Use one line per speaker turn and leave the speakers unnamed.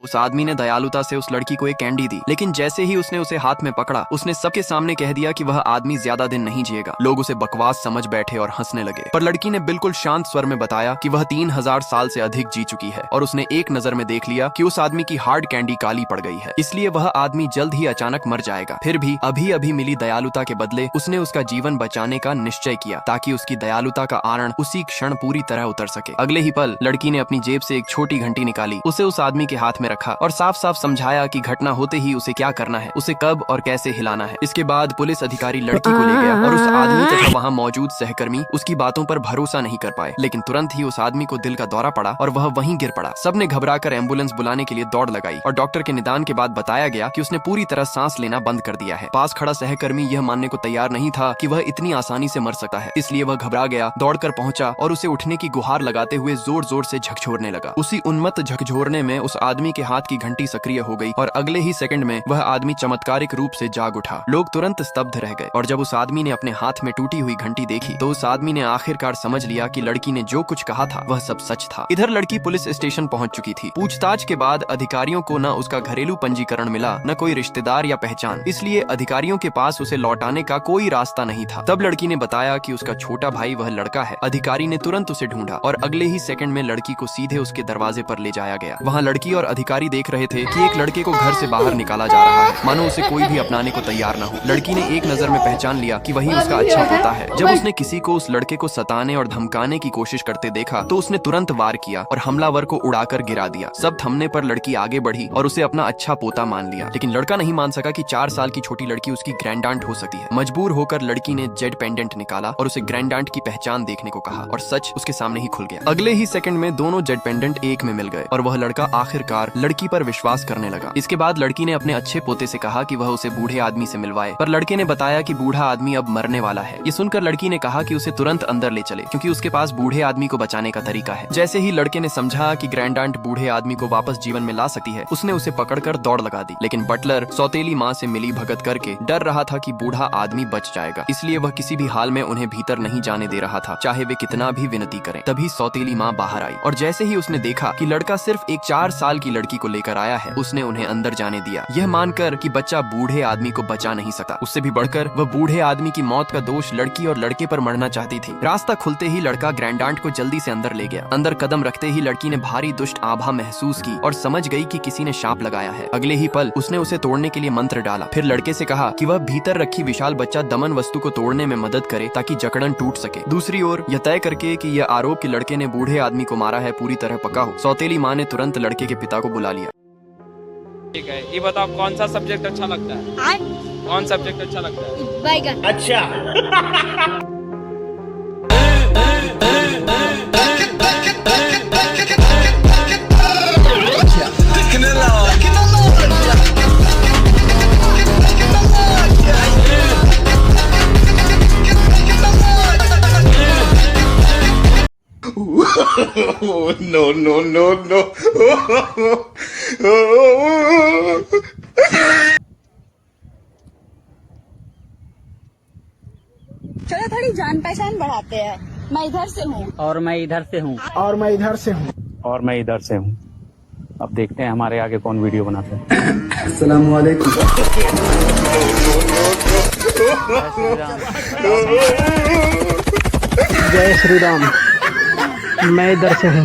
उस आदमी ने दयालुता से उस लड़की को एक कैंडी दी, लेकिन जैसे ही उसने उसे हाथ में पकड़ा, उसने सबके सामने कह दिया कि वह आदमी ज्यादा दिन नहीं जिएगा। लोग उसे बकवास समझ बैठे और हंसने लगे, पर लड़की ने बिल्कुल शांत स्वर में बताया कि वह 3000 साल से अधिक जी चुकी है और उसने एक नजर में देख लिया कि उस आदमी की हार्ड कैंडी काली पड़ गई है, इसलिए वह आदमी जल्द ही अचानक मर जाएगा। फिर भी अभी अभी मिली दयालुता के बदले उसने उसका जीवन बचाने का निश्चय किया ताकि उसकी दयालुता का आरण उसी क्षण पूरी तरह उतर सके। अगले ही पल लड़की ने अपनी जेब से एक छोटी घंटी निकाली, उसे उस आदमी के हाथ में रखा और साफ साफ समझाया कि घटना होते ही उसे क्या करना है, उसे कब और कैसे हिलाना है। इसके बाद पुलिस अधिकारी लड़की को ले गया और उस आदमी तथा वहाँ मौजूद सहकर्मी उसकी बातों पर भरोसा नहीं कर पाए, लेकिन तुरंत ही उस आदमी को दिल का दौरा पड़ा और वह वहीं गिर पड़ा। सबने घबराकर एम्बुलेंस बुलाने के लिए दौड़ लगाई और डॉक्टर के निदान के बाद बताया गया कि उसने पूरी तरह सांस लेना बंद कर दिया है। पास खड़ा सहकर्मी यह मानने को तैयार नहीं था कि वह इतनी आसानी से मर सकता है, इसलिए वह घबरा गया, दौड़कर पहुंचा और उसे उठने की गुहार लगाते हुए जोर जोर से झकझोरने लगा। उसी उन्मत्त झकझोरने में उस आदमी के हाथ की घंटी सक्रिय हो गई और अगले ही सेकंड में वह आदमी चमत्कारिक रूप से जाग उठा। लोग तुरंत स्तब्ध रह गए और जब उस आदमी ने अपने हाथ में टूटी हुई घंटी देखी तो उस आदमी ने आखिरकार समझ लिया कि लड़की ने जो कुछ कहा था वह सब सच था। इधर लड़की पुलिस स्टेशन पहुंच चुकी थी। पूछताछ के बाद अधिकारियों को न उसका घरेलू पंजीकरण मिला, न कोई रिश्तेदार या पहचान, इसलिए अधिकारियों के पास उसे लौटाने का कोई रास्ता नहीं था। तब लड़की ने बताया कि उसका छोटा भाई वह लड़का है। अधिकारी ने तुरंत उसे ढूंढा और अगले ही सेकंड में लड़की को सीधे उसके दरवाजे पर ले जाया गया। वहाँ लड़की और अधिकारी देख रहे थे कि एक लड़के को घर से बाहर निकाला जा रहा है, मानो उसे कोई भी अपनाने को तैयार न हो। लड़की ने एक नजर में पहचान लिया कि वही उसका अच्छा पोता है। जब उसने किसी को उस लड़के को सताने और धमकाने की कोशिश करते देखा तो उसने तुरंत वार किया और हमलावर को उड़ाकर गिरा दिया। सब थमने पर लड़की आगे बढ़ी और उसे अपना अच्छा पोता मान लिया, लेकिन लड़का नहीं मान सका कि 4 साल की छोटी लड़की उसकी ग्रैंड आंट हो सकती है। मजबूर होकर लड़की ने जेड पेंडेंट निकाला और उसे ग्रैंड आंट की पहचान देखने को कहा और सच उसके सामने ही खुल गया। अगले ही सेकंड में दोनों जेड पेंडेंट एक में मिल गए और वह लड़का आखिरकार लड़की पर विश्वास करने लगा। इसके बाद लड़की ने अपने अच्छे पोते से कहा कि वह उसे बूढ़े आदमी से मिलवाए, पर लड़के ने बताया कि बूढ़ा आदमी अब मरने वाला है। ये सुनकर लड़की ने कहा कि उसे तुरंत अंदर ले चले क्योंकि उसके पास बूढ़े आदमी को बचाने का तरीका है। जैसे ही लड़के ने समझा कि ग्रैंड आंट बूढ़े आदमी को वापस जीवन में ला सकती है, उसने उसे पकड़कर दौड़ लगा दी, लेकिन बटलर सौतेली माँ से मिली भगत करके डर रहा था कि बूढ़ा आदमी बच जाएगा, इसलिए वह किसी भी हाल में उन्हें भीतर नहीं जाने दे रहा था, चाहे वे कितना भी विनती करें। तभी सौतेली माँ बाहर आई और जैसे ही उसने देखा कि लड़का सिर्फ एक 4 साल की लड़की को लेकर आया है, उसने उन्हें अंदर जाने दिया, यह मानकर कि बच्चा बूढ़े आदमी को बचा नहीं सकता। उससे भी बढ़कर वह बूढ़े आदमी की मौत का दोष लड़की और लड़के पर मरना चाहती थी। रास्ता खुलते ही लड़का ग्रैंड आंट को जल्दी से अंदर ले गया। अंदर कदम रखते ही लड़की ने भारी दुष्ट आभा महसूस की और समझ गई कि किसी ने शाप लगाया है। अगले ही पल उसने उसे तोड़ने के लिए मंत्र डाला, फिर लड़के से कहा कि वह भीतर रखी विशाल बच्चा दमन वस्तु को तोड़ने में मदद करे ताकि जकड़न टूट सके। दूसरी ओर यह तय करके कि यह आरोप कि लड़के ने बूढ़े आदमी को मारा है पूरी तरह पक्का हो, सौतेली माँ ने तुरंत लड़के के पिता को बुला लिया।
ठीक है, ये बताओ कौन सा सब्जेक्ट अच्छा लगता है? कौन सब्जेक्ट अच्छा लगता है?
बैगन।
अच्छा।
No, no, no, no.
चलो थोड़ी जान पहचान बढ़ाते हैं। मैं इधर से हूँ
और मैं इधर से हूँ
और मैं इधर से हूँ
और मैं इधर से हूँ। अब देखते हैं हमारे आगे कौन वीडियो बनाते हैं।
अस्सलाम वालेकुम। जय श्री राम। मैं इधर से हूँ।